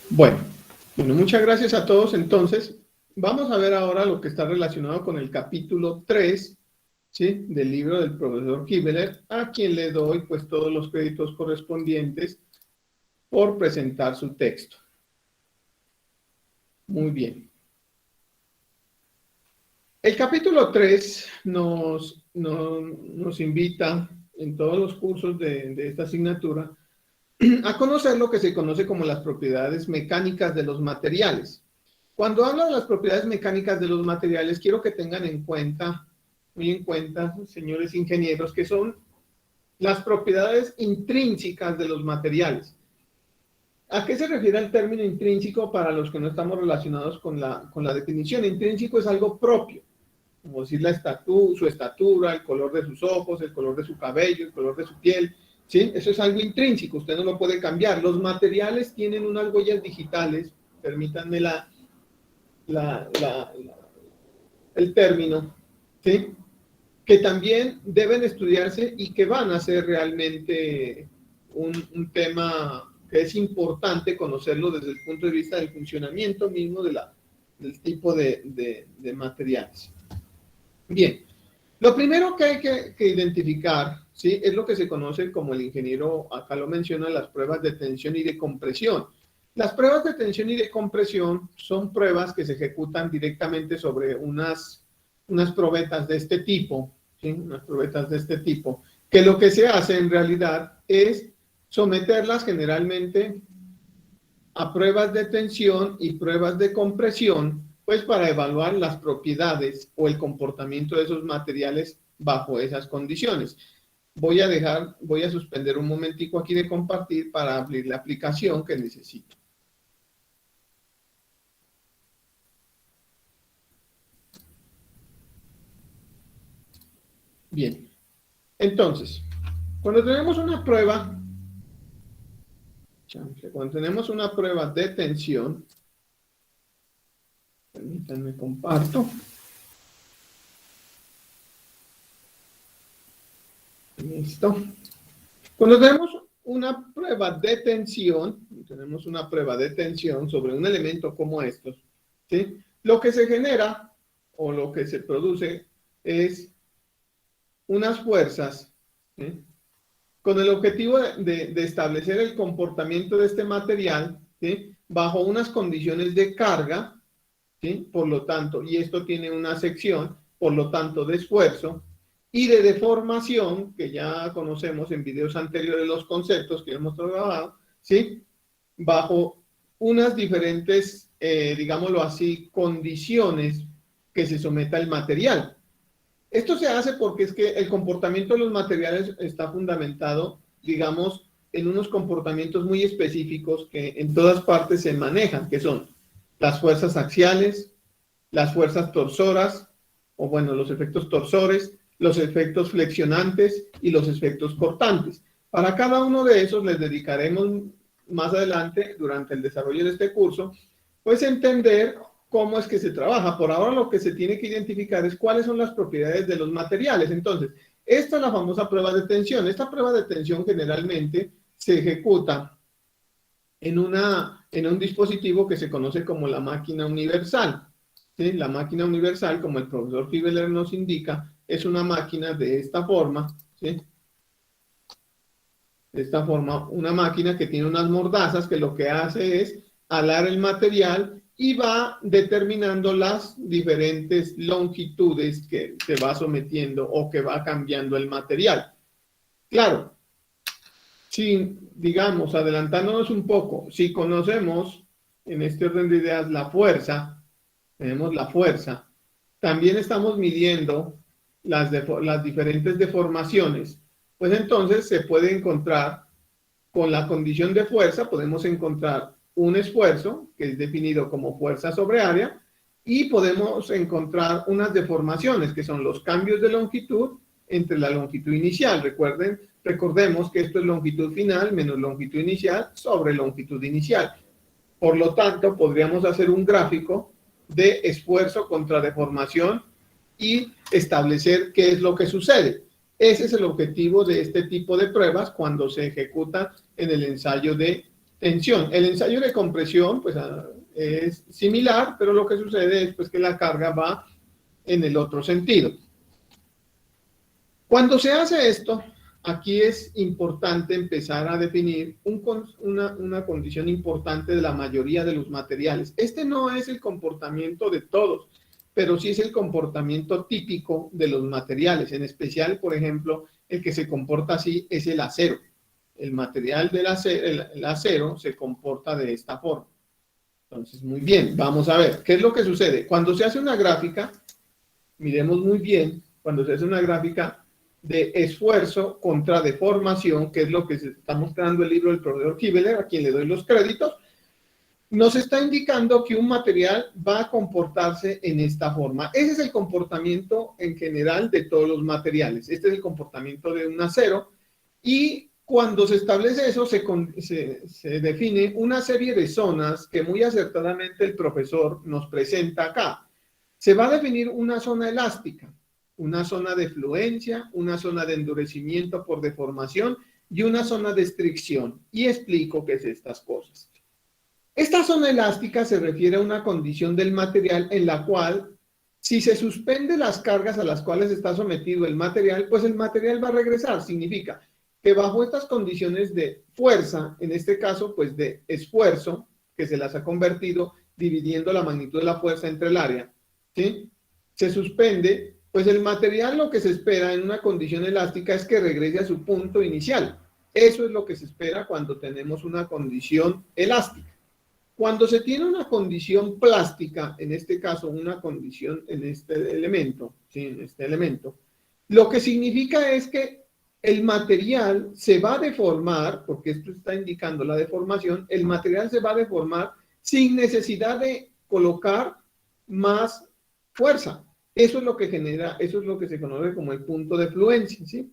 Bueno, muchas gracias a todos. Entonces, vamos a ver ahora lo que está relacionado con el capítulo 3, ¿sí?, del libro del profesor Kibbeler, a quien le doy pues todos los créditos correspondientes por presentar su texto. Muy bien. El capítulo 3 nos invita en todos los cursos de esta asignatura a conocer lo que se conoce como las propiedades mecánicas de los materiales. Cuando hablo de las propiedades mecánicas de los materiales, quiero que tengan en cuenta, muy en cuenta, señores ingenieros, que son las propiedades intrínsecas de los materiales. ¿A qué se refiere el término intrínseco para los que no estamos relacionados con la definición? Intrínseco es algo propio, como decir su estatura, el color de sus ojos, el color de su cabello, el color de su piel, ¿sí? Eso es algo intrínseco, usted no lo puede cambiar. Los materiales tienen unas huellas digitales, permítanme el término, ¿sí?, que también deben estudiarse y que van a ser realmente un tema que es importante conocerlo desde el punto de vista del funcionamiento mismo del tipo de materiales. Bien, lo primero que hay que identificar, ¿sí?, es lo que se conoce como, el ingeniero acá lo menciona, las pruebas de tensión y de compresión. Las pruebas de tensión y de compresión son pruebas que se ejecutan directamente sobre unas probetas de este tipo, ¿sí?, unas probetas de este tipo, que lo que se hace en realidad es someterlas generalmente a pruebas de tensión y pruebas de compresión, pues para evaluar las propiedades o el comportamiento de esos materiales bajo esas condiciones. Voy a suspender un momentico aquí de compartir para abrir la aplicación que necesito. Bien, entonces, cuando tenemos una prueba de tensión, permítanme comparto. Listo. Cuando tenemos una prueba de tensión sobre un elemento como estos, ¿sí?, lo que se genera o lo que se produce es unas fuerzas, ¿sí?, con el objetivo de establecer el comportamiento de este material, ¿sí?, bajo unas condiciones de carga, ¿sí?, por lo tanto, y esto tiene una sección, por lo tanto, de esfuerzo y de deformación, que ya conocemos en videos anteriores los conceptos que hemos trabajado, ¿sí?, bajo unas diferentes, digámoslo así, condiciones que se someta el material. Esto se hace porque es que el comportamiento de los materiales está fundamentado, digamos, en unos comportamientos muy específicos que en todas partes se manejan, que son las fuerzas axiales, las fuerzas torsoras, o bueno, los efectos torsores, los efectos flexionantes y los efectos cortantes. Para cada uno de esos les dedicaremos más adelante, durante el desarrollo de este curso, pues entender cómo es que se trabaja. Por ahora lo que se tiene que identificar es cuáles son las propiedades de los materiales. Entonces, esta es la famosa prueba de tensión. Esta prueba de tensión generalmente se ejecuta en un dispositivo que se conoce como la máquina universal, ¿sí? La máquina universal, como el profesor Kibbeler nos indica, es una máquina de esta forma, ¿sí?, de esta forma, una máquina que tiene unas mordazas que lo que hace es alar el material y va determinando las diferentes longitudes que se va sometiendo o que va cambiando el material. Claro, si, digamos, adelantándonos un poco, si conocemos en este orden de ideas la fuerza, tenemos la fuerza, también estamos midiendo las diferentes deformaciones, pues entonces se puede encontrar, con la condición de fuerza, podemos encontrar un esfuerzo, que es definido como fuerza sobre área, y podemos encontrar unas deformaciones, que son los cambios de longitud entre la longitud inicial. Recordemos que esto es longitud final menos longitud inicial sobre longitud inicial. Por lo tanto, podríamos hacer un gráfico de esfuerzo contra deformación y establecer qué es lo que sucede. Ese es el objetivo de este tipo de pruebas cuando se ejecuta en el ensayo de tensión. El ensayo de compresión pues, es similar, pero lo que sucede es pues, que la carga va en el otro sentido. Cuando se hace esto, aquí es importante empezar a definir una condición importante de la mayoría de los materiales. Este no es el comportamiento de todos, pero sí es el comportamiento típico de los materiales. En especial, por ejemplo, el que se comporta así es el acero. El material del acero, el acero se comporta de esta forma. Entonces, muy bien, vamos a ver, ¿qué es lo que sucede? Cuando se hace una gráfica, miremos muy bien, cuando se hace una gráfica de esfuerzo contra deformación, que es lo que se está mostrando el libro del profesor Kibeler, a quien le doy los créditos, nos está indicando que un material va a comportarse en esta forma. Ese es el comportamiento en general de todos los materiales. Este es el comportamiento de un acero y cuando se establece eso se define una serie de zonas que muy acertadamente el profesor nos presenta acá. Se va a definir una zona elástica, una zona de fluencia, una zona de endurecimiento por deformación y una zona de estricción. Y explico qué es estas cosas. Esta zona elástica se refiere a una condición del material en la cual, si se suspende las cargas a las cuales está sometido el material, pues el material va a regresar. Significa que bajo estas condiciones de fuerza, en este caso, pues de esfuerzo, que se las ha convertido dividiendo la magnitud de la fuerza entre el área, ¿sí? Se suspende, pues el material lo que se espera en una condición elástica es que regrese a su punto inicial. Eso es lo que se espera cuando tenemos una condición elástica. Cuando se tiene una condición plástica, en este caso una condición en este elemento, ¿sí? En este elemento, lo que significa es que el material se va a deformar, porque esto está indicando la deformación, el material se va a deformar sin necesidad de colocar más fuerza. Eso es lo que genera, eso es lo que se conoce como el punto de fluencia, ¿sí?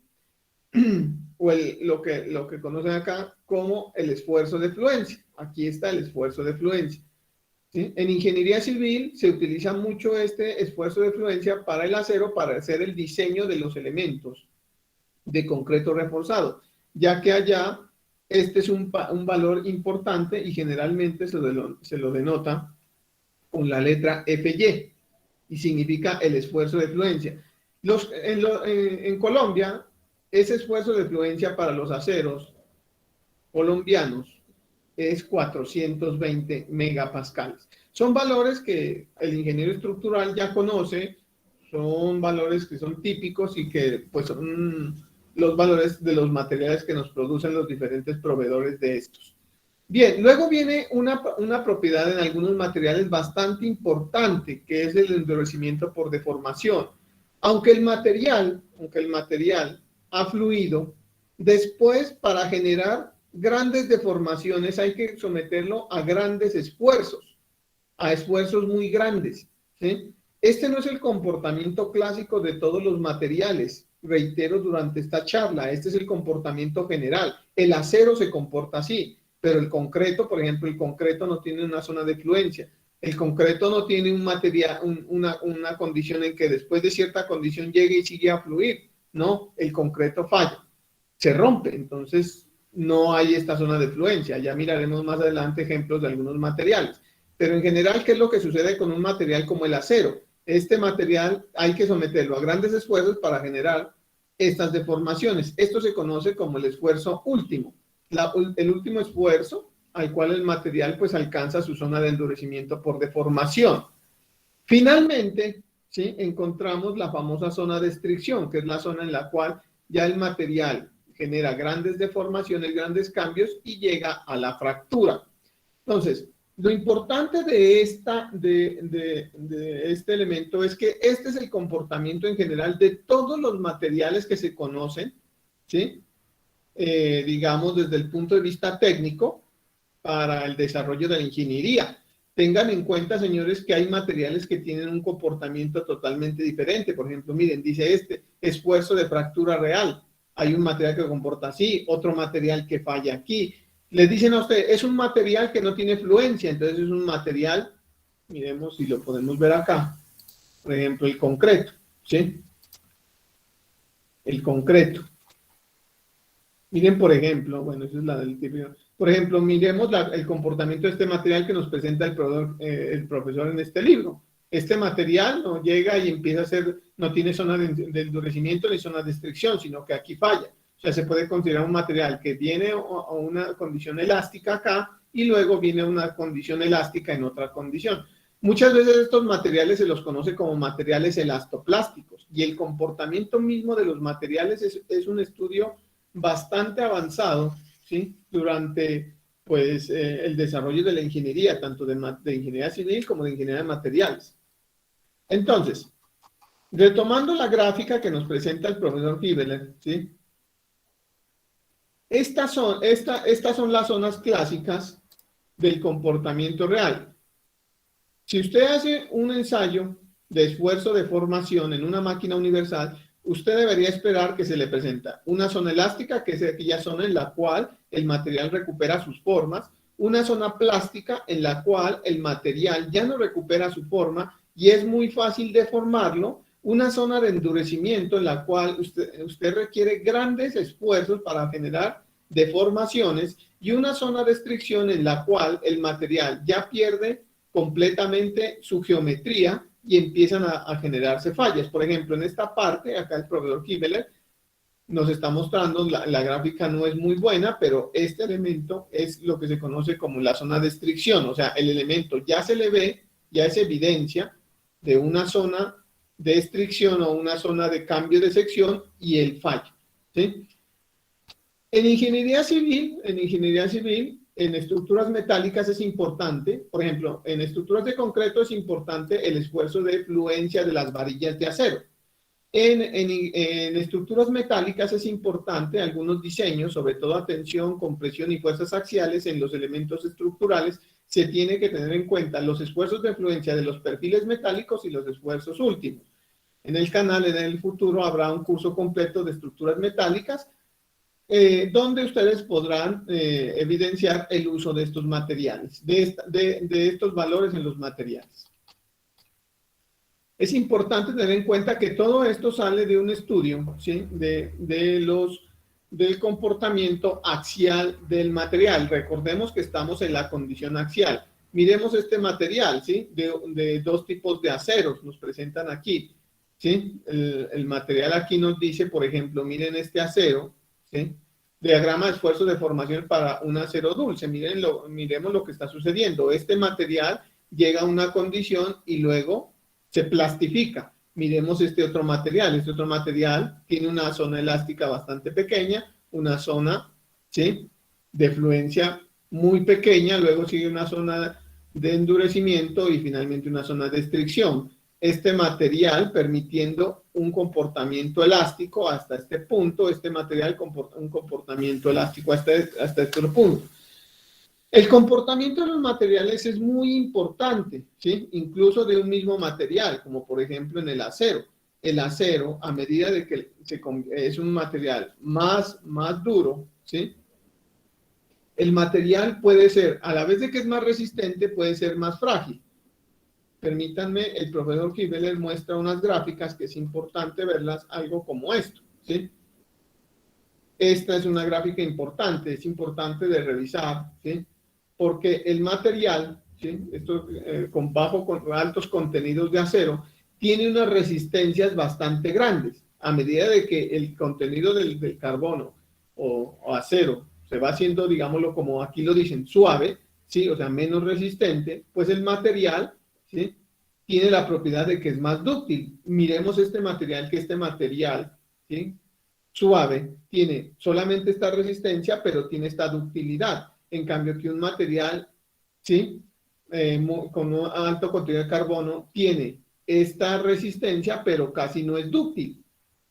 O lo que conocen acá como el esfuerzo de fluencia. Aquí está el esfuerzo de fluencia, ¿sí? En ingeniería civil se utiliza mucho este esfuerzo de fluencia para el acero, para hacer el diseño de los elementos de concreto reforzado, ya que allá este es un valor importante y generalmente se lo denota con la letra FY y significa el esfuerzo de fluencia. En Colombia, ese esfuerzo de fluencia para los aceros colombianos es 420 megapascales. Son valores que el ingeniero estructural ya conoce, son valores que son típicos y que pues son los valores de los materiales que nos producen los diferentes proveedores de estos. Bien, luego viene una propiedad en algunos materiales bastante importante, que es el endurecimiento por deformación. Aunque el material ha fluido, después para generar grandes deformaciones hay que someterlo a grandes esfuerzos, a esfuerzos muy grandes, ¿sí? Este no es el comportamiento clásico de todos los materiales, reitero durante esta charla, este es el comportamiento general. El acero se comporta así, pero el concreto, por ejemplo, el concreto no tiene una zona de fluencia. El concreto no tiene un material, una condición en que después de cierta condición llegue y sigue a fluir. No, el concreto falla, se rompe, entonces no hay esta zona de fluencia. Ya miraremos más adelante ejemplos de algunos materiales. Pero en general, ¿qué es lo que sucede con un material como el acero? Este material hay que someterlo a grandes esfuerzos para generar estas deformaciones. Esto se conoce como el esfuerzo último. El último esfuerzo al cual el material pues alcanza su zona de endurecimiento por deformación. Finalmente, ¿sí? Encontramos la famosa zona de estricción, que es la zona en la cual ya el material genera grandes deformaciones, grandes cambios y llega a la fractura. Entonces, lo importante de este elemento es que este es el comportamiento en general de todos los materiales que se conocen, ¿sí? Digamos, desde el punto de vista técnico para el desarrollo de la ingeniería. Tengan en cuenta, señores, que hay materiales que tienen un comportamiento totalmente diferente. Por ejemplo, miren, dice esfuerzo de fractura real. Hay un material que comporta así, otro material que falla aquí. Les dicen a ustedes, es un material que no tiene fluencia, entonces es un material, miremos si lo podemos ver acá, por ejemplo, el concreto, ¿sí? El concreto. Miren, por ejemplo, bueno, esa es la del típico. Por ejemplo, miremos el comportamiento de este material que nos presenta el profesor en este libro. Este material no llega y empieza a ser, no tiene zona de endurecimiento ni zona de estricción, sino que aquí falla. O sea, se puede considerar un material que viene a una condición elástica acá y luego viene a una condición elástica en otra condición. Muchas veces estos materiales se los conoce como materiales elastoplásticos y el comportamiento mismo de los materiales es un estudio bastante avanzado, ¿sí? Durante pues, el desarrollo de la ingeniería, tanto de ingeniería civil como de ingeniería de materiales. Entonces, retomando la gráfica que nos presenta el profesor Gibeler, ¿sí? Estas son las zonas clásicas del comportamiento real. Si usted hace un ensayo de esfuerzo de formación en una máquina universal, usted debería esperar que se le presenta una zona elástica, que es aquella zona en la cual el material recupera sus formas, una zona plástica en la cual el material ya no recupera su forma y es muy fácil deformarlo, una zona de endurecimiento en la cual usted requiere grandes esfuerzos para generar deformaciones y una zona de estricción en la cual el material ya pierde completamente su geometría y empiezan a generarse fallas. Por ejemplo, en esta parte, acá el profesor Gibeler nos está mostrando, la gráfica no es muy buena, pero este elemento es lo que se conoce como la zona de estricción, o sea, el elemento ya se le ve, ya es evidencia de una zona de estricción o una zona de cambio de sección y el fallo, ¿sí? En ingeniería civil, en estructuras metálicas es importante, por ejemplo, en estructuras de concreto es importante el esfuerzo de fluencia de las varillas de acero. En estructuras metálicas es importante algunos diseños, sobre todo a tensión, compresión y fuerzas axiales en los elementos estructurales. Se tiene que tener en cuenta los esfuerzos de fluencia de los perfiles metálicos y los esfuerzos últimos. En el canal, en el futuro, habrá un curso completo de estructuras metálicas, donde ustedes podrán evidenciar el uso de estos materiales, de estos valores en los materiales. Es importante tener en cuenta que todo esto sale de un estudio, ¿sí? Del comportamiento axial del material. Recordemos que estamos en la condición axial. Miremos este material, ¿sí? De dos tipos de aceros nos presentan aquí, ¿sí? El material aquí nos dice, por ejemplo, miren este acero, ¿sí? Diagrama de esfuerzo de formación para un acero dulce. Miremos lo que está sucediendo. Este material llega a una condición y luego se plastifica. Miremos este otro material. Este otro material tiene una zona elástica bastante pequeña, una zona, ¿sí? De fluencia muy pequeña, luego sigue una zona de endurecimiento y finalmente una zona de estricción. Este material permitiendo un comportamiento elástico hasta este punto, este material comporta un comportamiento elástico hasta este punto. El comportamiento de los materiales es muy importante, ¿sí? Incluso de un mismo material, como por ejemplo en el acero. El acero, a medida de que es un material más duro, ¿sí? El material puede ser, a la vez de que es más resistente, puede ser más frágil. Permítanme, el profesor Gibeler muestra unas gráficas que es importante verlas, algo como esto, ¿sí? Esta es una gráfica importante, es importante de revisar, ¿sí? Porque el material, ¿sí? Esto con altos contenidos de acero, tiene unas resistencias bastante grandes. A medida de que el contenido del carbono o acero se va haciendo, digámoslo como aquí lo dicen, suave, ¿sí? O sea, menos resistente, pues el material, ¿sí? Tiene la propiedad de que es más dúctil. Miremos este material, ¿sí? Suave, tiene solamente esta resistencia, pero tiene esta ductilidad. En cambio que un material, ¿sí? Con un alto contenido de carbono tiene esta resistencia, pero casi no es dúctil.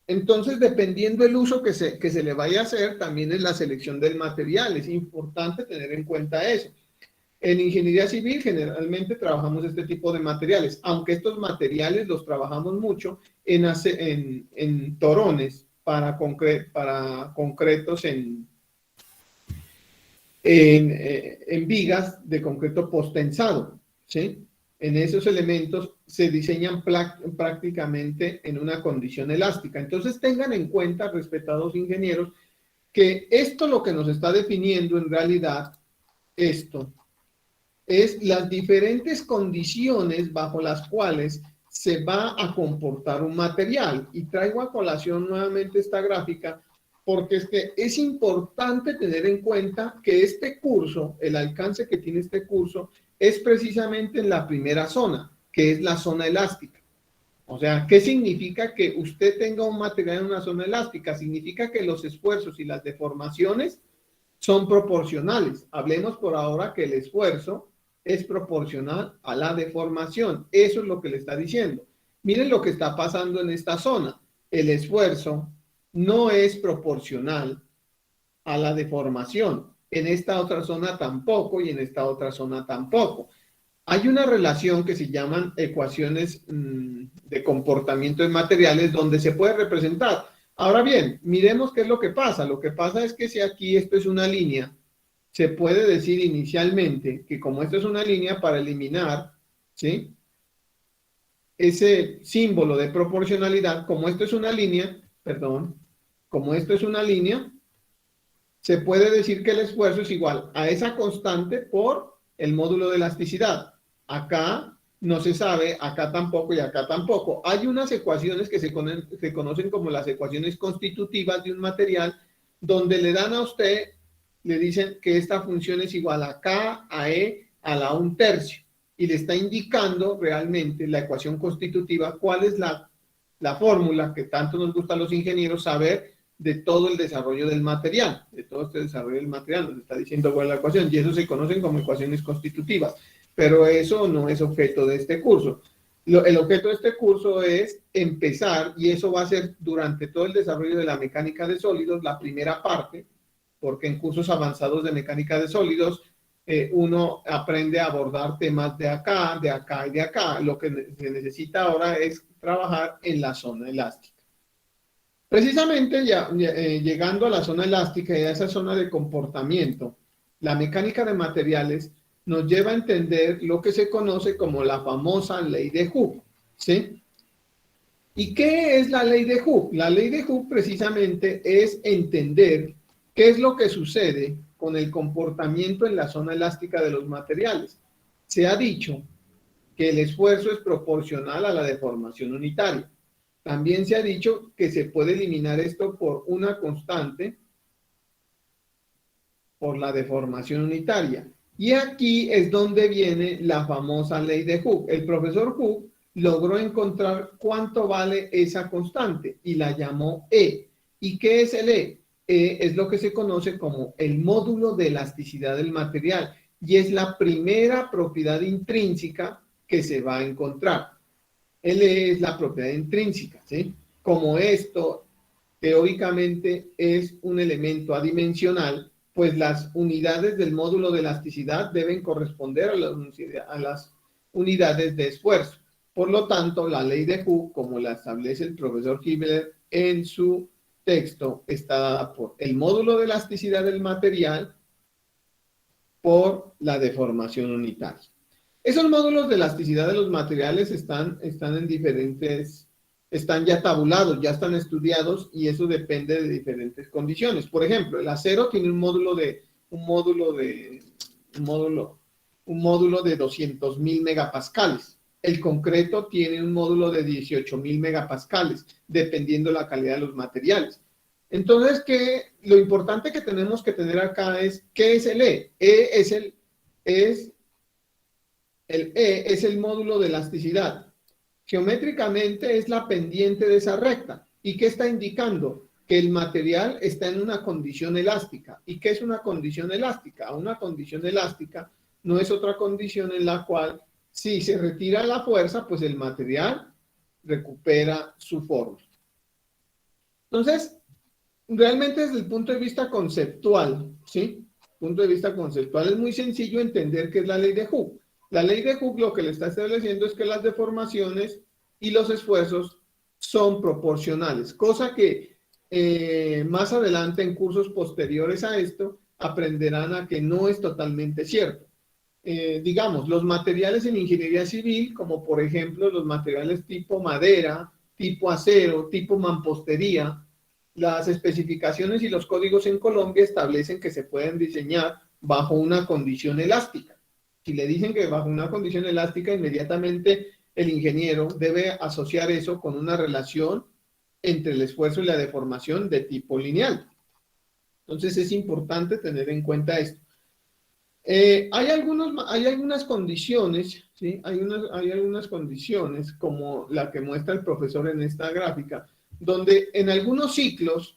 Entonces, dependiendo del uso que se le vaya a hacer, también es la selección del material. Es importante tener en cuenta eso. En ingeniería civil generalmente trabajamos este tipo de materiales, aunque estos materiales los trabajamos mucho en torones para concretos en vigas de concreto posttensado, ¿sí? En esos elementos se diseñan prácticamente en una condición elástica. Entonces tengan en cuenta, respetados ingenieros, que esto lo que nos está definiendo en realidad esto es las diferentes condiciones bajo las cuales se va a comportar un material. Y traigo a colación nuevamente esta gráfica porque es importante tener en cuenta que este curso, el alcance que tiene este curso, es precisamente en la primera zona, que es la zona elástica. O sea, ¿qué significa que usted tenga un material en una zona elástica? Significa que los esfuerzos y las deformaciones son proporcionales. Hablemos por ahora que el esfuerzo es proporcional a la deformación. Eso es lo que le está diciendo. Miren lo que está pasando en esta zona. El esfuerzo no es proporcional a la deformación. En esta otra zona tampoco y en esta otra zona tampoco. Hay una relación que se llaman ecuaciones de comportamiento de materiales donde se puede representar. Ahora bien, miremos qué es lo que pasa. Lo que pasa es que si aquí esto es una línea, se puede decir inicialmente que como esto es una línea, para eliminar, ¿sí?, ese símbolo de proporcionalidad, como esto es una línea, perdón, como esto es una línea, se puede decir que el esfuerzo es igual a esa constante por el módulo de elasticidad. Acá no se sabe, acá tampoco y acá tampoco. Hay unas ecuaciones que se conocen como las ecuaciones constitutivas de un material, donde le dan a usted, le dicen que esta función es igual a K, a E, a la 1/3. Y le está indicando realmente la ecuación constitutiva, cuál es la fórmula que tanto nos gusta a los ingenieros saber de todo el desarrollo del material, de todo este desarrollo del material, nos está diciendo cuál es la ecuación, y eso se conocen como ecuaciones constitutivas, pero eso no es objeto de este curso. El objeto de este curso es empezar, y eso va a ser durante todo el desarrollo de la mecánica de sólidos, la primera parte, porque en cursos avanzados de mecánica de sólidos, uno aprende a abordar temas de acá y de acá. Lo que se necesita ahora es trabajar en la zona elástica. Precisamente llegando a la zona elástica y a esa zona de comportamiento, la mecánica de materiales nos lleva a entender lo que se conoce como la famosa ley de Hooke, ¿sí? ¿Y qué es la ley de Hooke? La ley de Hooke precisamente es entender qué es lo que sucede con el comportamiento en la zona elástica de los materiales. Se ha dicho que el esfuerzo es proporcional a la deformación unitaria. También se ha dicho que se puede eliminar esto por una constante, por la deformación unitaria. Y aquí es donde viene la famosa ley de Hooke. El profesor Hooke logró encontrar cuánto vale esa constante y la llamó E. ¿Y qué es el E? E es lo que se conoce como el módulo de elasticidad del material y es la primera propiedad intrínseca que se va a encontrar. El E es la propiedad intrínseca, ¿sí? Como esto teóricamente es un elemento adimensional, pues las unidades del módulo de elasticidad deben corresponder a las unidades de esfuerzo. Por lo tanto, la ley de Hooke, como la establece el profesor Hibbeler en su texto, está dada por el módulo de elasticidad del material por la deformación unitaria. Esos módulos de elasticidad de los materiales están en diferentes, están ya tabulados, ya están estudiados y eso depende de diferentes condiciones. Por ejemplo, el acero tiene un módulo de 200.000 megapascales. El concreto tiene un módulo de 18.000 megapascales, dependiendo de la calidad de los materiales. Entonces, lo importante que tenemos que tener acá es, ¿qué es el E? El E es el módulo de elasticidad. Geométricamente es la pendiente de esa recta. ¿Y qué está indicando? Que el material está en una condición elástica. ¿Y qué es una condición elástica? Una condición elástica no es otra condición en la cual si se retira la fuerza, pues el material recupera su forma. Entonces, realmente desde el punto de vista conceptual, ¿sí? Punto de vista conceptual es muy sencillo entender qué es la ley de Hooke. La ley de Hooke lo que le está estableciendo es que las deformaciones y los esfuerzos son proporcionales, cosa que más adelante en cursos posteriores a esto aprenderán a que no es totalmente cierto. Digamos, los materiales en ingeniería civil, como por ejemplo los materiales tipo madera, tipo acero, tipo mampostería, las especificaciones y los códigos en Colombia establecen que se pueden diseñar bajo una condición elástica. Si le dicen que bajo una condición elástica, inmediatamente el ingeniero debe asociar eso con una relación entre el esfuerzo y la deformación de tipo lineal. Entonces es importante tener en cuenta esto. Hay algunas condiciones, ¿sí? Hay algunas condiciones, como la que muestra el profesor en esta gráfica, donde en algunos ciclos,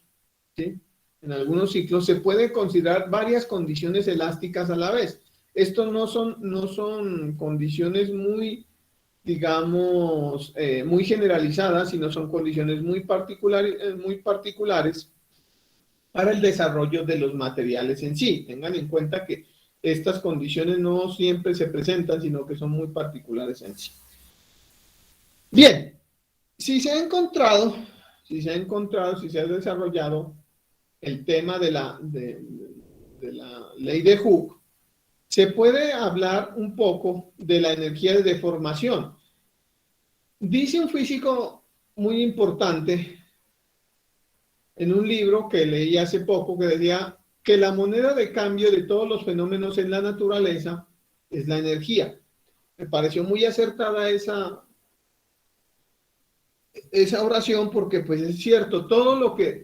¿sí? En algunos ciclos se puede considerar varias condiciones elásticas a la vez. Estos no son condiciones muy, digamos, muy generalizadas, sino son condiciones muy particulares para el desarrollo de los materiales en sí. Tengan en cuenta que estas condiciones no siempre se presentan, sino que son muy particulares en sí. Bien, si se ha desarrollado el tema de la ley de Hooke, se puede hablar un poco de la energía de deformación. Dice un físico muy importante en un libro que leí hace poco que decía que la moneda de cambio de todos los fenómenos en la naturaleza es la energía. Me pareció muy acertada esa oración porque pues es cierto, todo lo que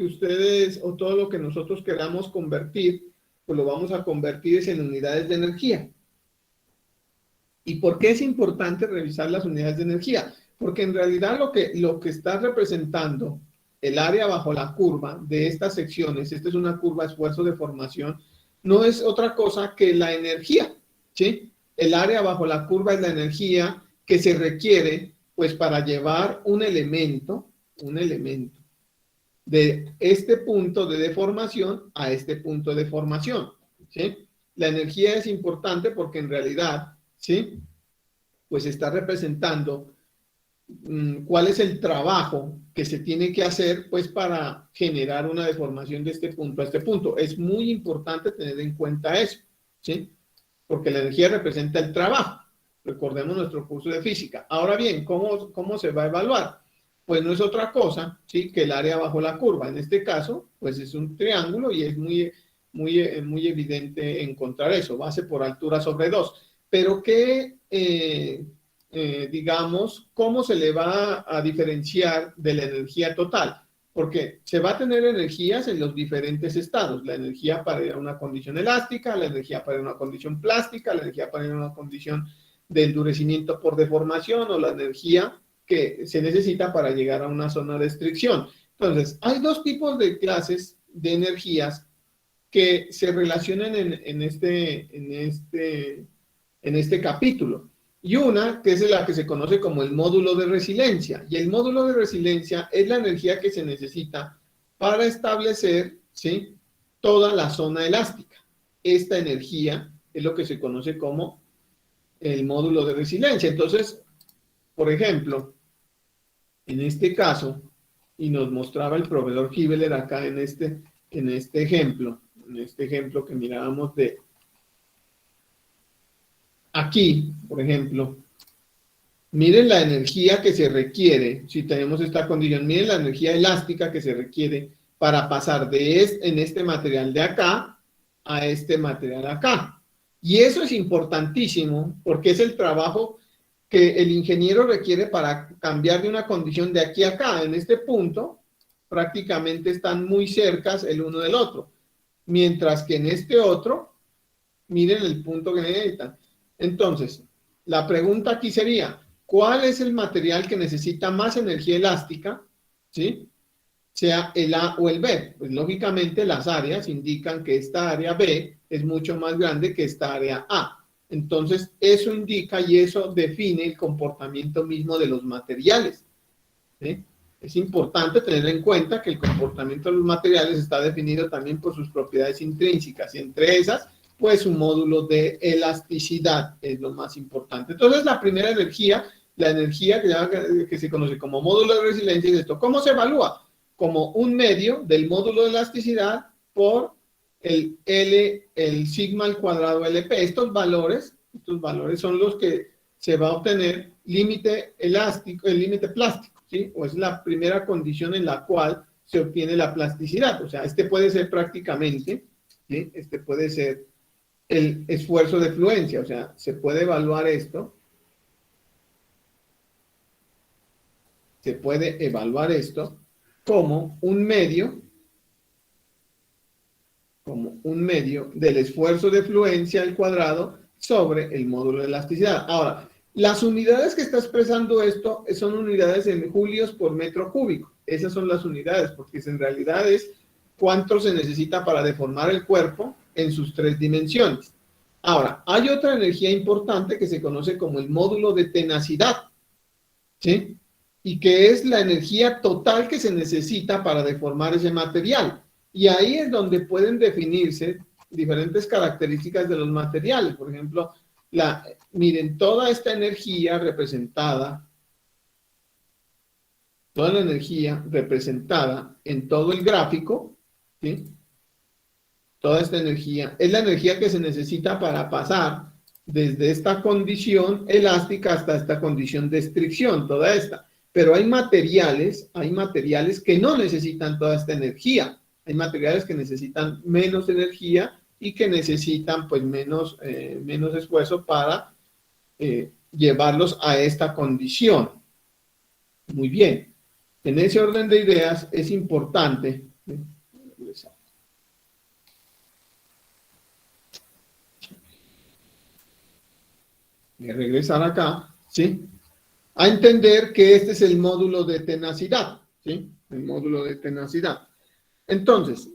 ustedes o todo lo que nosotros queramos convertir, pues lo vamos a convertir en unidades de energía. ¿Y por qué es importante revisar las unidades de energía? Porque en realidad lo que está representando el área bajo la curva de estas secciones, esta es una curva de esfuerzo de formación, no es otra cosa que la energía, ¿sí? El área bajo la curva es la energía que se requiere, pues, para llevar un elemento de este punto de deformación a este punto de formación, ¿sí? La energía es importante porque en realidad, ¿sí? Pues está representando cuál es el trabajo que se tiene que hacer pues para generar una deformación de este punto a este punto. Es muy importante tener en cuenta eso, ¿sí? Porque la energía representa el trabajo. Recordemos nuestro curso de física. Ahora bien, ¿cómo se va a evaluar? Pues no es otra cosa, ¿sí? Que el área bajo la curva. En este caso, pues es un triángulo y es muy evidente encontrar eso. Base por altura sobre 2. Pero ¿qué digamos, cómo se le va a diferenciar de la energía total? Porque se va a tener energías en los diferentes estados, la energía para una condición elástica, la energía para una condición plástica, la energía para una condición de endurecimiento por deformación o la energía que se necesita para llegar a una zona de restricción. Entonces, hay dos tipos de clases de energías que se relacionan en este capítulo. Y una que es la que se conoce como el módulo de resiliencia. Y el módulo de resiliencia es la energía que se necesita para establecer, ¿sí?, toda la zona elástica. Esta energía es lo que se conoce como el módulo de resiliencia. Entonces, por ejemplo, en este caso, y nos mostraba el profesor Hibbeler acá en este ejemplo que mirábamos de aquí, por ejemplo, miren la energía que se requiere, si tenemos esta condición, miren la energía elástica que se requiere para pasar en este material de acá a este material acá. Y eso es importantísimo porque es el trabajo que el ingeniero requiere para cambiar de una condición de aquí a acá. En este punto, prácticamente están muy cercas el uno del otro. Mientras que en este otro, miren el punto que necesitan. Entonces, la pregunta aquí sería, ¿cuál es el material que necesita más energía elástica? ¿Sí? Sea el A o el B. Pues lógicamente las áreas indican que esta área B es mucho más grande que esta área A. Entonces, eso indica y eso define el comportamiento mismo de los materiales, ¿sí? Es importante tener en cuenta que el comportamiento de los materiales está definido también por sus propiedades intrínsecas y entre esas, pues un módulo de elasticidad es lo más importante. Entonces, la primera energía, la energía que se conoce como módulo de resiliencia es esto. ¿Cómo se evalúa? Como un medio del módulo de elasticidad por el L, el sigma al cuadrado LP. Estos valores son los que se va a obtener límite elástico, el límite plástico, ¿sí? O es la primera condición en la cual se obtiene la plasticidad. O sea, este puede ser prácticamente, ¿sí? Este puede ser el esfuerzo de fluencia. O sea, se puede evaluar esto. Se puede evaluar esto como un medio del esfuerzo de fluencia al cuadrado sobre el módulo de elasticidad. Ahora, las unidades que está expresando esto son unidades en julios por metro cúbico. Esas son las unidades, porque en realidad es cuánto se necesita para deformar el cuerpo en sus 3 dimensiones. Ahora, hay otra energía importante que se conoce como el módulo de tenacidad, ¿sí? Y que es la energía total que se necesita para deformar ese material. Y ahí es donde pueden definirse diferentes características de los materiales. Por ejemplo, miren, toda esta energía representada, toda la energía representada en todo el gráfico, ¿sí? Toda esta energía es la energía que se necesita para pasar desde esta condición elástica hasta esta condición de estricción, toda esta. Pero hay materiales que no necesitan toda esta energía. Hay materiales que necesitan menos energía y que necesitan pues menos esfuerzo para llevarlos a esta condición. Muy bien. En ese orden de ideas es importante. Voy a regresar acá, ¿sí? A entender que este es el módulo de tenacidad, ¿sí? El módulo de tenacidad. Entonces,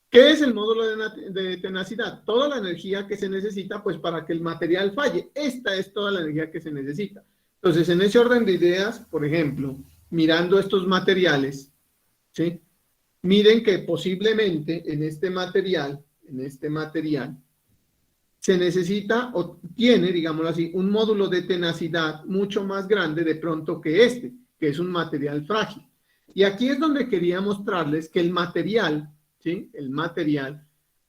¿qué es el módulo de tenacidad? Toda la energía que se necesita, pues, para que el material falle. Esta es toda la energía que se necesita. Entonces, en ese orden de ideas, por ejemplo, mirando estos materiales, ¿sí? Miren que posiblemente en este material, se necesita o tiene, digámoslo así, un módulo de tenacidad mucho más grande de pronto que este, que es un material frágil. Y aquí es donde quería mostrarles que el material, ¿sí? El material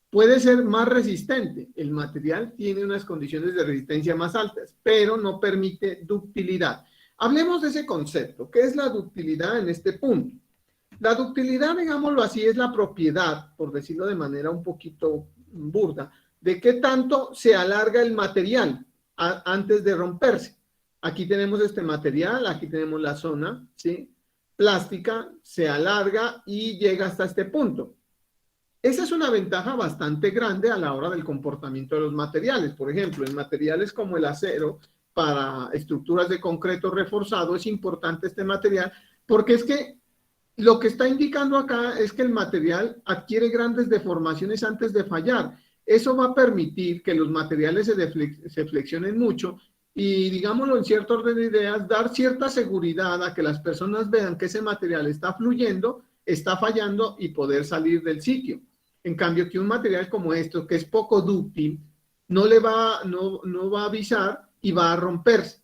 puede ser más resistente. El material tiene unas condiciones de resistencia más altas, pero no permite ductilidad. Hablemos de ese concepto. ¿Qué es la ductilidad en este punto? La ductilidad, digámoslo así, es la propiedad, por decirlo de manera un poquito burda, de qué tanto se alarga el material antes de romperse. Aquí tenemos este material, aquí tenemos la zona, ¿sí? Plástica, se alarga y llega hasta este punto. Esa es una ventaja bastante grande a la hora del comportamiento de los materiales. Por ejemplo, en materiales como el acero, para estructuras de concreto reforzado, es importante este material porque es que lo que está indicando acá es que el material adquiere grandes deformaciones antes de fallar. Eso va a permitir que los materiales se flexionen mucho y, digámoslo en cierto orden de ideas, dar cierta seguridad a que las personas vean que ese material está fluyendo, está fallando y poder salir del sitio. En cambio, que un material como esto, que es poco dúctil, no va a avisar y va a romperse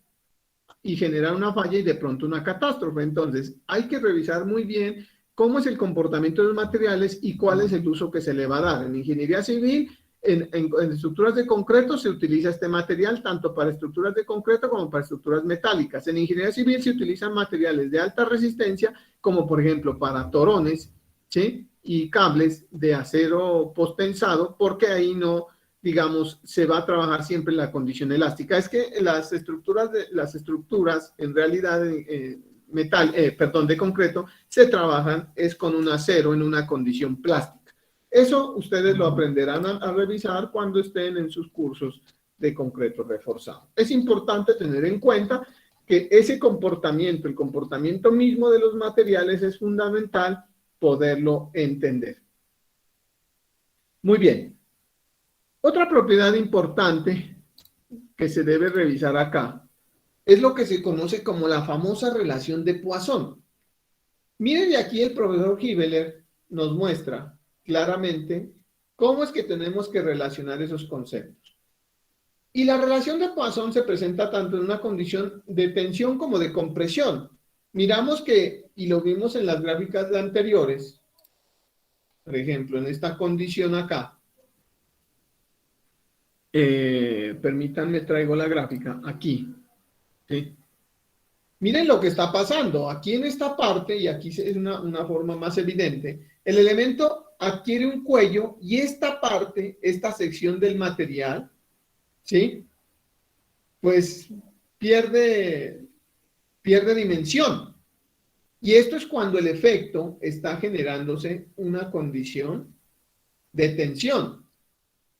y generar una falla y de pronto una catástrofe. Entonces, hay que revisar muy bien cómo es el comportamiento de los materiales y cuál es el uso que se le va a dar. En ingeniería civil, en estructuras de concreto se utiliza este material tanto para estructuras de concreto como para estructuras metálicas. En ingeniería civil se utilizan materiales de alta resistencia, como por ejemplo para torones, ¿sí? Y cables de acero posttensado, porque ahí no, digamos, se va a trabajar siempre en la condición elástica. Es que las estructuras en realidad de concreto se trabajan es con un acero en una condición plástica. Eso ustedes lo aprenderán a revisar cuando estén en sus cursos de concreto reforzado. Es importante tener en cuenta que ese comportamiento, el comportamiento mismo de los materiales es fundamental poderlo entender. Muy bien. Otra propiedad importante que se debe revisar acá es lo que se conoce como la famosa relación de Poisson. Miren, y aquí el profesor Hibeler nos muestra claramente cómo es que tenemos que relacionar esos conceptos. Y la relación de Poisson se presenta tanto en una condición de tensión como de compresión. Miramos que, y lo vimos en las gráficas anteriores, por ejemplo, en esta condición acá, permítanme, traigo la gráfica aquí, ¿sí? Miren lo que está pasando. Aquí en esta parte, y aquí es una forma más evidente, el elemento adquiere un cuello y esta parte, esta sección del material, ¿sí? Pues pierde dimensión. Y esto es cuando el efecto está generándose una condición de tensión,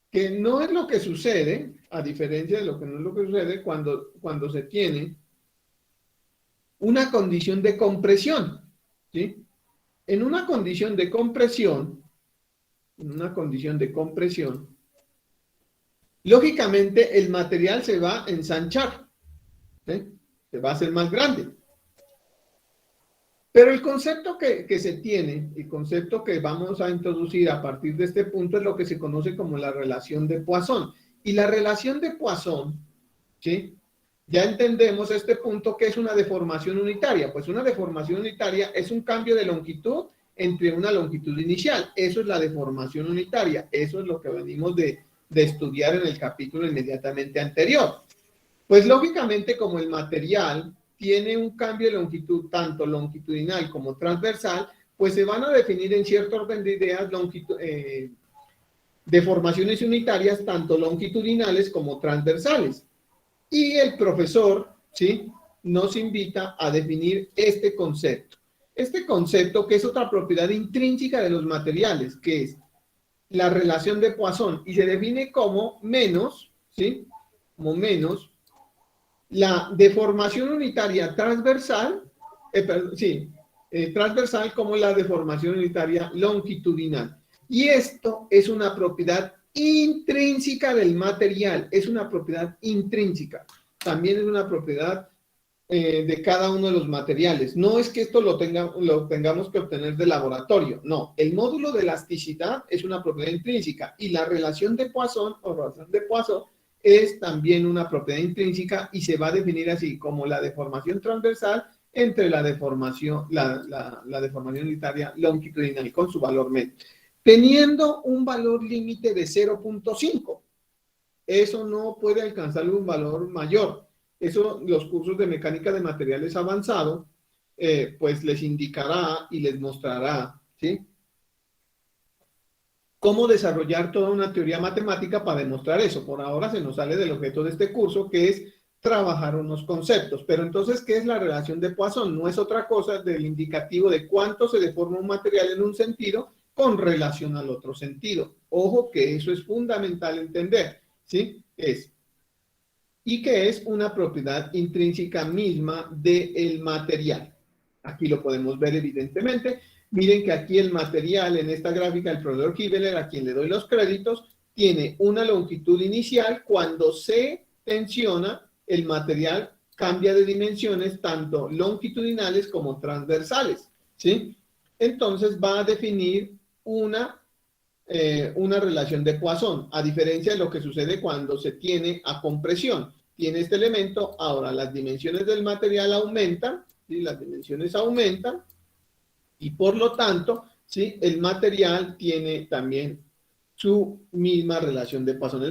que no es lo que sucede, a diferencia de lo que no es lo que sucede cuando se tiene una condición de compresión, ¿sí? En una condición de compresión, lógicamente el material se va a ensanchar, ¿sí? Se va a hacer más grande. Pero el concepto que se tiene, el concepto que vamos a introducir a partir de este punto es lo que se conoce como la relación de Poisson. Y la relación de Poisson, ¿sí? Ya entendemos este punto que es una deformación unitaria. Pues una deformación unitaria es un cambio de longitud entre una longitud inicial. Eso es la deformación unitaria. Eso es lo que venimos de estudiar en el capítulo inmediatamente anterior. Pues lógicamente como el material tiene un cambio de longitud tanto longitudinal como transversal, pues se van a definir en cierto orden de ideas deformaciones unitarias tanto longitudinales como transversales. Y el profesor, ¿sí?, nos invita a definir este concepto. Este concepto que es otra propiedad intrínseca de los materiales, que es la relación de Poisson, y se define como menos, ¿sí?, como menos la deformación unitaria transversal, transversal como la deformación unitaria longitudinal. Y esto es una propiedad intrínseca del material, es una propiedad intrínseca. También es una propiedad de cada uno de los materiales. No es que esto lo tengamos que obtener de laboratorio, no. El módulo de elasticidad es una propiedad intrínseca y la relación de Poisson o relación de Poisson es también una propiedad intrínseca y se va a definir así como la deformación transversal entre la deformación unitaria longitudinal con su valor medio, teniendo un valor límite de 0.5. Eso no puede alcanzar un valor mayor. Eso los cursos de mecánica de materiales avanzado pues les indicará y les mostrará, ¿sí?, cómo desarrollar toda una teoría matemática para demostrar eso. Por ahora se nos sale del objeto de este curso, que es trabajar unos conceptos. Pero entonces, ¿qué es la relación de Poisson? No es otra cosa del indicativo de cuánto se deforma un material en un sentido con relación al otro sentido. Ojo que eso es fundamental entender, ¿sí? Y que es una propiedad intrínseca misma del material. Aquí lo podemos ver evidentemente. Miren que aquí el material, en esta gráfica, el profesor Kiveler, a quien le doy los créditos, tiene una longitud inicial. Cuando se tensiona, el material cambia de dimensiones, tanto longitudinales como transversales, ¿sí? Entonces va a definir una relación de Poisson, a diferencia de lo que sucede cuando se tiene a compresión. Tiene este elemento, ahora las dimensiones del material aumentan, ¿sí?, las dimensiones aumentan, y por lo tanto, ¿sí?, el material tiene también su misma relación de Poisson.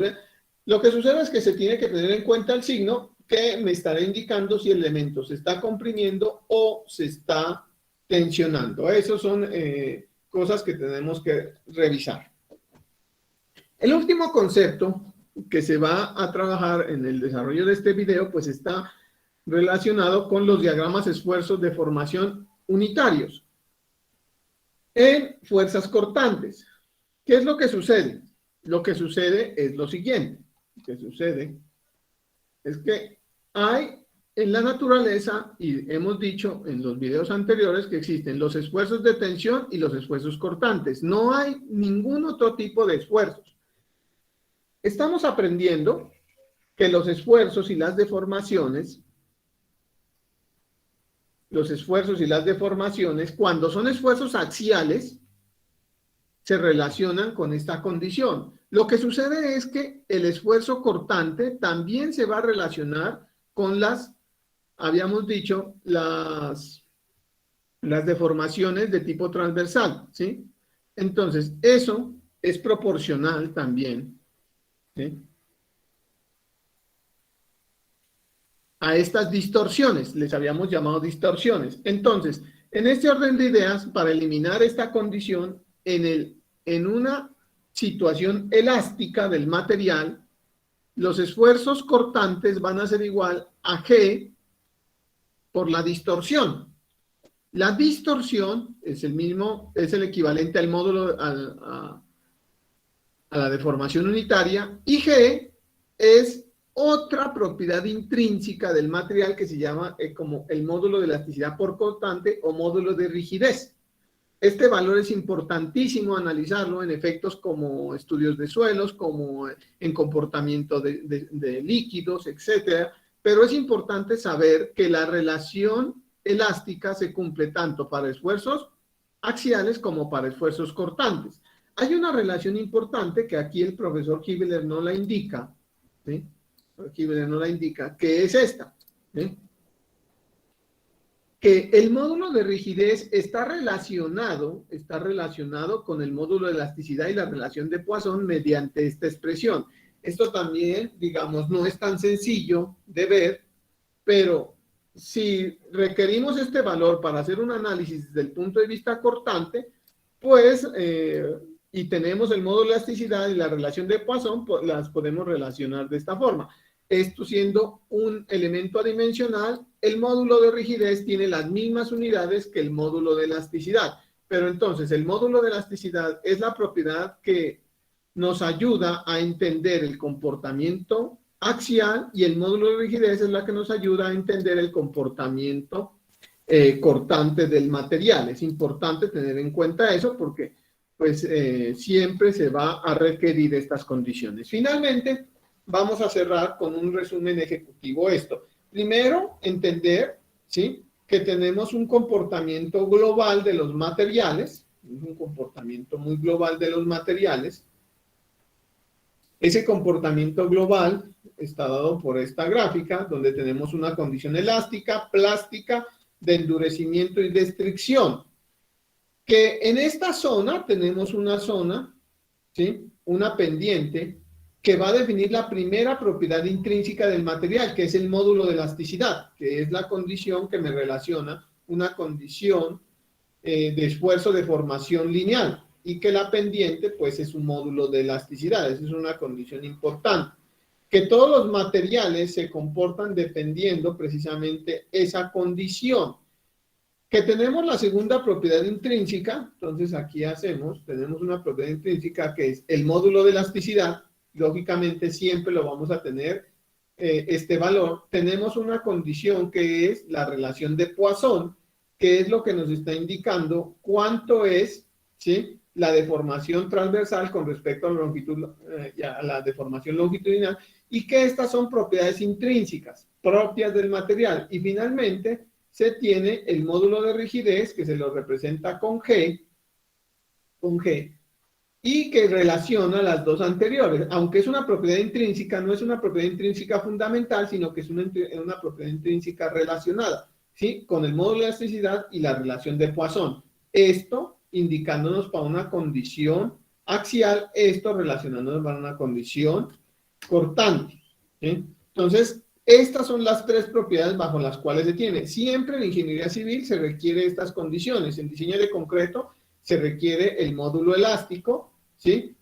Lo que sucede es que se tiene que tener en cuenta el signo que me estará indicando si el elemento se está comprimiendo o se está tensionando. Esas son cosas que tenemos que revisar. El último concepto que se va a trabajar en el desarrollo de este video, pues está relacionado con los diagramas esfuerzos de formación unitarios en fuerzas cortantes. ¿Qué es lo que sucede? Lo que sucede es lo siguiente. Lo que sucede es que hay en la naturaleza, y hemos dicho en los videos anteriores, que existen los esfuerzos de tensión y los esfuerzos cortantes. No hay ningún otro tipo de esfuerzos. Estamos aprendiendo que los esfuerzos y las deformaciones, cuando son esfuerzos axiales, se relacionan con esta condición. Lo que sucede es que el esfuerzo cortante también se va a relacionar con habíamos dicho, las deformaciones de tipo transversal, ¿sí? Entonces, eso es proporcional también, ¿sí?, a estas distorsiones, les habíamos llamado distorsiones. Entonces, en este orden de ideas, para eliminar esta condición en una situación elástica del material, los esfuerzos cortantes van a ser igual a G por la distorsión. La distorsión es el equivalente al módulo, a la deformación unitaria, y G es otra propiedad intrínseca del material que se llama como el módulo de elasticidad por cortante o módulo de rigidez. Este valor es importantísimo analizarlo en efectos como estudios de suelos, como en comportamiento de líquidos, etcétera, pero es importante saber que la relación elástica se cumple tanto para esfuerzos axiales como para esfuerzos cortantes. Hay una relación importante que aquí el profesor Kibler no la indica, ¿sí? Kibler no la indica, que es esta, ¿sí? Que el módulo de rigidez está relacionado con el módulo de elasticidad y la relación de Poisson mediante esta expresión. Esto también, digamos, no es tan sencillo de ver, pero si requerimos este valor para hacer un análisis desde el punto de vista cortante, pues, y tenemos el módulo de elasticidad y la relación de Poisson, pues, las podemos relacionar de esta forma. Esto siendo un elemento adimensional, el módulo de rigidez tiene las mismas unidades que el módulo de elasticidad. Pero entonces, el módulo de elasticidad es la propiedad que nos ayuda a entender el comportamiento axial y el módulo de rigidez es la que nos ayuda a entender el comportamiento cortante del material. Es importante tener en cuenta eso porque pues, siempre se va a requerir estas condiciones. Finalmente, vamos a cerrar con un resumen ejecutivo esto. Primero, entender, ¿sí?, que tenemos un comportamiento global de los materiales, un comportamiento muy global de los materiales. Ese comportamiento global está dado por esta gráfica, donde tenemos una condición elástica, plástica, de endurecimiento y de fricción. Que en esta zona tenemos una zona, ¿sí?, una pendiente, que va a definir la primera propiedad intrínseca del material, que es el módulo de elasticidad, que es la condición que me relaciona una condición de esfuerzo de formación lineal, y que la pendiente, pues, es un módulo de elasticidad. Esa es una condición importante. Que todos los materiales se comportan dependiendo precisamente esa condición. Que tenemos la segunda propiedad intrínseca, entonces aquí tenemos una propiedad intrínseca que es el módulo de elasticidad. Lógicamente siempre lo vamos a tener este valor. Tenemos una condición que es la relación de Poisson, que es lo que nos está indicando cuánto es, ¿sí?, la deformación transversal con respecto a la longitud, a la deformación longitudinal, y que estas son propiedades intrínsecas, propias del material. Y finalmente se tiene el módulo de rigidez, que se lo representa con G, y que relaciona las dos anteriores. Aunque es una propiedad intrínseca, no es una propiedad intrínseca fundamental, sino que es una propiedad intrínseca relacionada, ¿sí?, con el módulo de elasticidad y la relación de Poisson. Esto indicándonos para una condición axial, esto relacionándonos para una condición cortante, ¿sí? Entonces, estas son las tres propiedades bajo las cuales se tiene. Siempre en ingeniería civil se requiere estas condiciones. En diseño de concreto se requiere el módulo elástico, ¿sí?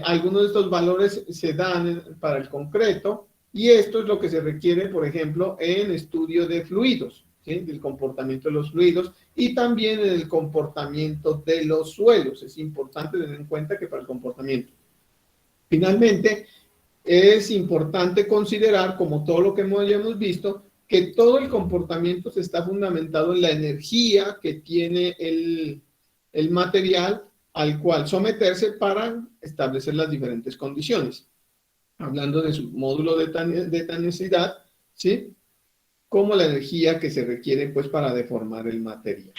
Algunos de estos valores se dan para el concreto, y esto es lo que se requiere, por ejemplo, en estudio de fluidos, ¿sí?, del comportamiento de los fluidos, y también en el comportamiento de los suelos. Es importante tener en cuenta que para el comportamiento. Finalmente, es importante considerar, como todo lo que hemos visto, que todo el comportamiento se está fundamentado en la energía que tiene el material al cual someterse para establecer las diferentes condiciones. Hablando de su módulo de tanicidad, ¿sí?, como la energía que se requiere, pues, para deformar el material.